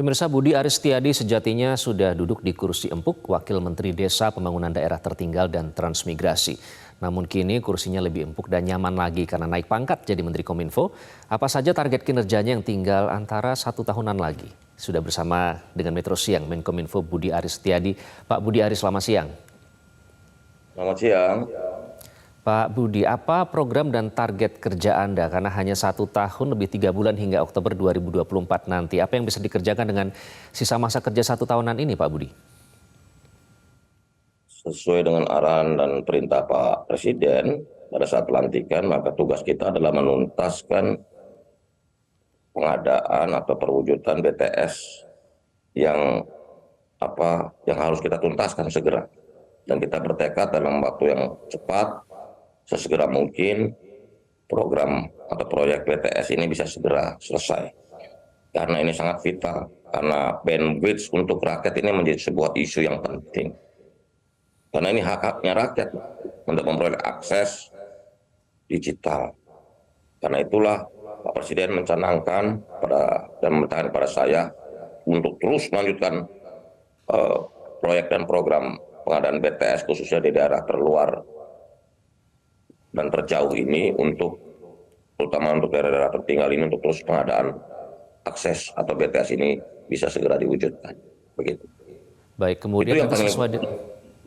Pemirsa, Budi Aris Setiadi sejatinya sudah duduk di kursi empuk Wakil Menteri Desa Pembangunan Daerah Tertinggal dan Transmigrasi. Namun kini kursinya lebih empuk dan nyaman lagi karena naik pangkat jadi Menteri Kominfo. Apa saja target kinerjanya yang tinggal antara 1 tahunan lagi? Sudah bersama dengan Metro Siang Menkominfo Budi Aris Setiadi. Pak Budi Aris, selamat siang. Selamat siang. Pak Budi, apa program dan target kerja Anda? Karena hanya 1 tahun lebih 3 bulan hingga Oktober 2024 nanti. Apa yang bisa dikerjakan dengan sisa masa kerja 1 tahunan ini, Pak Budi? Sesuai dengan arahan dan perintah Pak Presiden pada saat pelantikan, maka tugas kita adalah menuntaskan pengadaan atau perwujudan BTS yang harus kita tuntaskan segera. Dan kita bertekad dalam waktu yang cepat, sesegera mungkin program atau proyek BTS ini bisa segera selesai. Karena ini sangat vital, karena bandwidth untuk rakyat ini menjadi sebuah isu yang penting. Karena ini hak-haknya rakyat untuk memperoleh akses digital. Karena itulah Pak Presiden mencanangkan dan memerintahkan kepada saya untuk terus melanjutkan proyek dan program pengadaan BTS khususnya di daerah terluar dan terjauh ini terutama untuk daerah-daerah tertinggal ini untuk terus pengadaan akses atau BTS ini bisa segera diwujudkan. Begitu. Baik, kemudian itu yang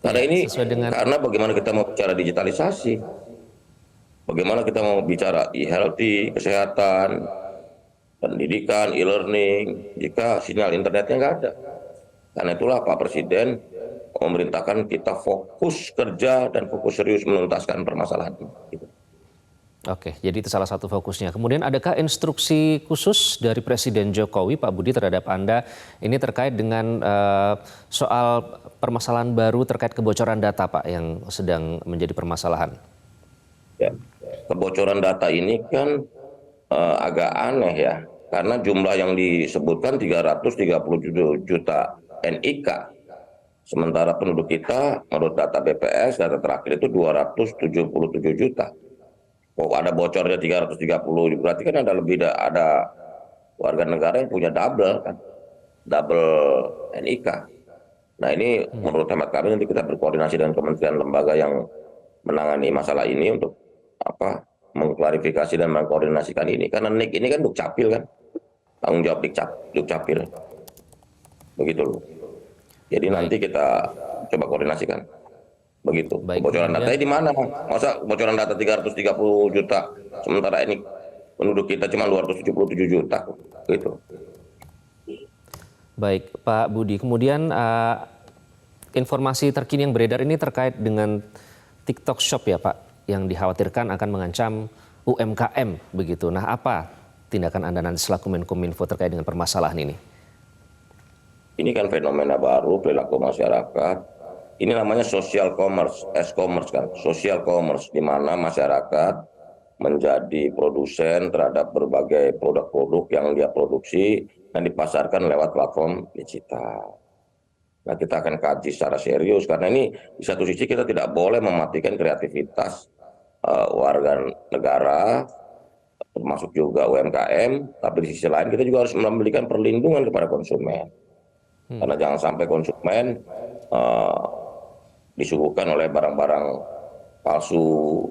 karena bagaimana kita mau bicara digitalisasi, bagaimana kita mau bicara e-healthy, kesehatan, pendidikan, e-learning, jika sinyal internetnya nggak ada. Karena itulah Pak Presiden memerintahkan kita fokus kerja dan fokus serius menuntaskan permasalahan ini. Oke, jadi itu salah satu fokusnya. Kemudian adakah instruksi khusus dari Presiden Jokowi, Pak Budi, terhadap Anda ini terkait dengan soal permasalahan baru terkait kebocoran data, Pak, yang sedang menjadi permasalahan? Ya, kebocoran data ini kan agak aneh ya, karena jumlah yang disebutkan 337 juta NIK. Sementara penduduk kita menurut data BPS, data terakhir itu 277 juta. Kok ada bocornya 330, berarti kan ada warga negara yang punya double NIK. Nah ini menurut hemat kami nanti kita berkoordinasi dengan kementerian lembaga yang menangani masalah ini untuk mengklarifikasi dan mengkoordinasikan ini. Karena NIK ini kan Dukcapil kan, tanggung jawab Dukcapil. Begitu loh. Jadi nanti kita coba koordinasikan. Begitu. Baik, kebocoran data di mana? Masa kebocoran data 330 juta, sementara ini penduduk kita cuma 277 juta. Gitu. Baik, Pak Budi. Kemudian informasi terkini yang beredar ini terkait dengan TikTok Shop ya, Pak, yang dikhawatirkan akan mengancam UMKM begitu. Nah, apa tindakan Anda nanti selaku Menkominfo terkait dengan permasalahan ini? Ini kan fenomena baru perilaku masyarakat. Ini namanya social commerce, e-commerce kan, social commerce, di mana masyarakat menjadi produsen terhadap berbagai produk-produk yang dia produksi dan dipasarkan lewat platform digital. Nah, kita akan kaji secara serius karena ini di satu sisi kita tidak boleh mematikan kreativitas warga negara, termasuk juga UMKM, tapi di sisi lain kita juga harus memberikan perlindungan kepada konsumen. Karena jangan sampai konsumen disuguhkan oleh barang-barang palsu,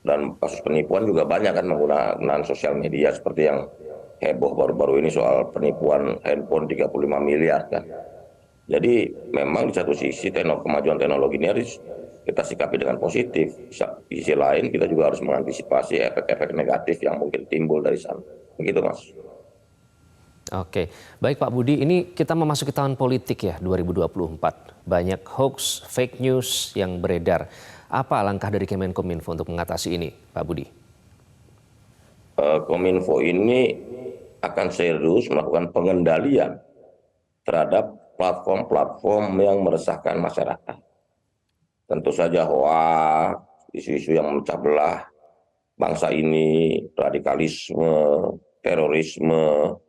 dan kasus penipuan juga banyak kan menggunakan sosial media seperti yang heboh baru-baru ini soal penipuan handphone 35 miliar kan. Jadi memang di satu sisi kemajuan teknologi ini harus kita sikapi dengan positif. Di sisi lain kita juga harus mengantisipasi efek-efek negatif yang mungkin timbul dari sana. Begitu Mas. Oke, baik Pak Budi, ini kita memasuki tahun politik ya 2024. Banyak hoax, fake news yang beredar. Apa langkah dari Kemenkominfo untuk mengatasi ini, Pak Budi? Kominfo ini akan serius melakukan pengendalian terhadap platform-platform yang meresahkan masyarakat. Tentu saja hoax, isu-isu yang memecah belah bangsa ini, radikalisme, terorisme,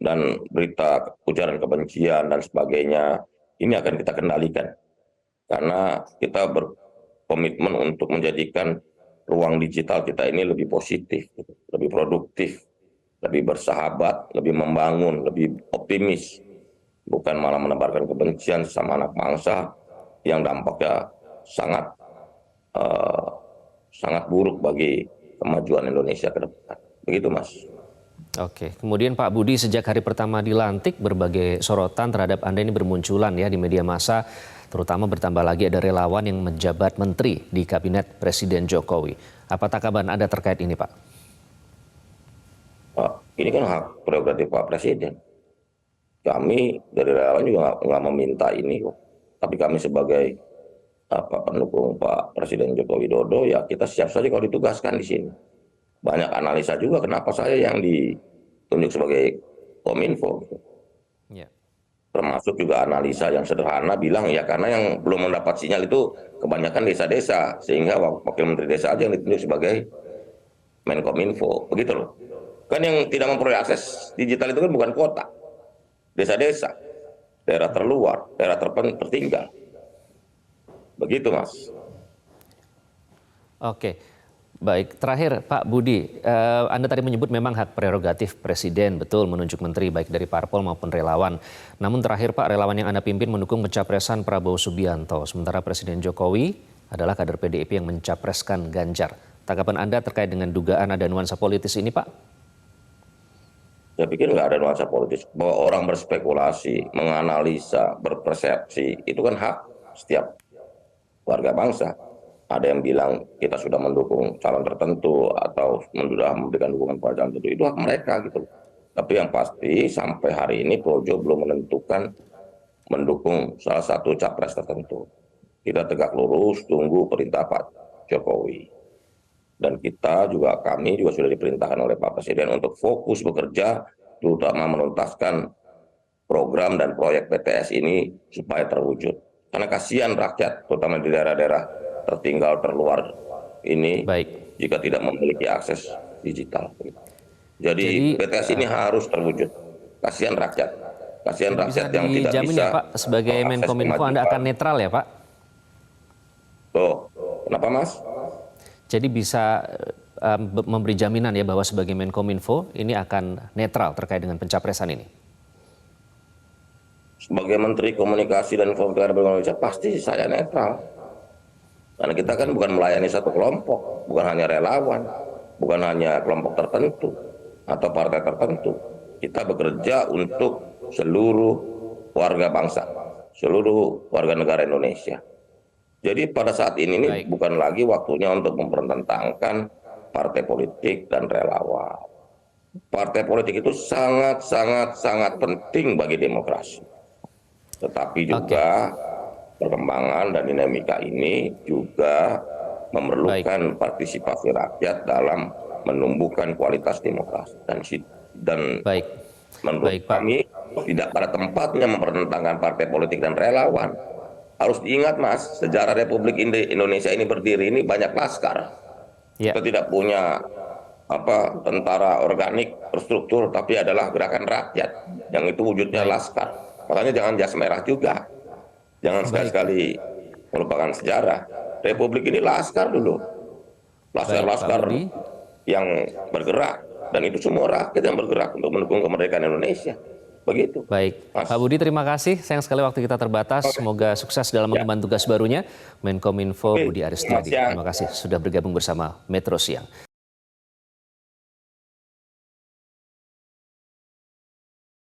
dan berita ujaran kebencian dan sebagainya, ini akan kita kendalikan. Karena kita berkomitmen untuk menjadikan ruang digital kita ini lebih positif, lebih produktif, lebih bersahabat, lebih membangun, lebih optimis, bukan malah menebarkan kebencian sama anak bangsa yang dampaknya sangat eh, sangat buruk bagi kemajuan Indonesia ke depan. Begitu, Mas. Oke, kemudian Pak Budi, sejak hari pertama dilantik berbagai sorotan terhadap Anda ini bermunculan ya di media massa, terutama bertambah lagi ada relawan yang menjabat menteri di kabinet Presiden Jokowi. Apa tanggapan Anda terkait ini, Pak? Ini kan hak prerogatif Pak Presiden. Kami dari relawan juga nggak meminta ini kok. Tapi kami sebagai pendukung Pak Presiden Joko Widodo, ya kita siap saja kalau ditugaskan di sini. Banyak analisa juga kenapa saya yang ditunjuk sebagai Kominfo. Ya. Termasuk juga analisa yang sederhana bilang ya karena yang belum mendapat sinyal itu kebanyakan desa-desa, sehingga wakil menteri desa aja yang ditunjuk sebagai Menkominfo, begitu loh. Kan yang tidak memperoleh akses digital itu kan bukan kota, desa-desa, daerah terluar, daerah tertinggal. Begitu, Mas. Oke, baik. Terakhir Pak Budi, Anda tadi menyebut memang hak prerogatif Presiden, betul, menunjuk menteri baik dari parpol maupun relawan. Namun terakhir Pak, relawan yang Anda pimpin mendukung pencapresan Prabowo Subianto, sementara Presiden Jokowi adalah kader PDIP yang mencapreskan Ganjar. Tanggapan Anda terkait dengan dugaan ada nuansa politis ini, Pak? Saya pikir nggak ada nuansa politis. Bahwa orang berspekulasi, menganalisa, berpersepsi, itu kan hak setiap warga bangsa. Ada yang bilang kita sudah mendukung calon tertentu atau sudah memberikan dukungan pada calon tertentu, itu hak mereka gitu. Tapi yang pasti sampai hari ini Projo belum menentukan mendukung salah satu capres tertentu. Kita tegak lurus tunggu perintah Pak Jokowi. Dan kami juga sudah diperintahkan oleh Pak Presiden untuk fokus bekerja, terutama menuntaskan program dan proyek BTS ini supaya terwujud. Karena kasihan rakyat, terutama di daerah-daerah tertinggal, terluar ini, Baik. jika tidak memiliki akses digital. Jadi BTS ini harus terwujud. Kasihan rakyat. Kasihan rakyat yang tidak Dijamin bisa. ya Pak, sebagai Menkominfo Anda akan netral ya Pak? Tuh, kenapa Mas? Jadi bisa memberi jaminan ya bahwa sebagai Menkominfo ini akan netral terkait dengan pencapresan ini? Sebagai Menteri Komunikasi dan Informatika Republik Indonesia pasti saya netral. Karena kita kan bukan melayani satu kelompok, bukan hanya relawan, bukan hanya kelompok tertentu atau partai tertentu. Kita bekerja untuk seluruh warga bangsa, seluruh warga negara Indonesia. Jadi pada saat ini bukan lagi waktunya untuk mempertentangkan partai politik dan relawan. Partai politik itu sangat penting bagi demokrasi. Tetapi juga perkembangan dan dinamika ini juga memerlukan partisipasi rakyat dalam menumbuhkan kualitas demokrasi. Dan menurut kami tidak pada tempatnya mempertentangkan partai politik dan relawan. Harus diingat Mas, sejarah Republik Indonesia ini berdiri ini banyak laskar. Kita tidak punya tentara organik terstruktur, tapi adalah gerakan rakyat yang itu wujudnya laskar. Makanya jangan jas merah juga. Jangan sekali-sekali melupakan sejarah. Republik ini laskar dulu. Laskar-laskar yang bergerak. Dan itu semua rakyat yang bergerak untuk mendukung kemerdekaan Indonesia. Begitu. Baik, Mas. Pak Budi terima kasih. Sayang sekali waktu kita terbatas. Semoga sukses dalam mengemban tugas barunya. Menkominfo Budi Aristiadi. Terima kasih sudah bergabung bersama Metro Siang.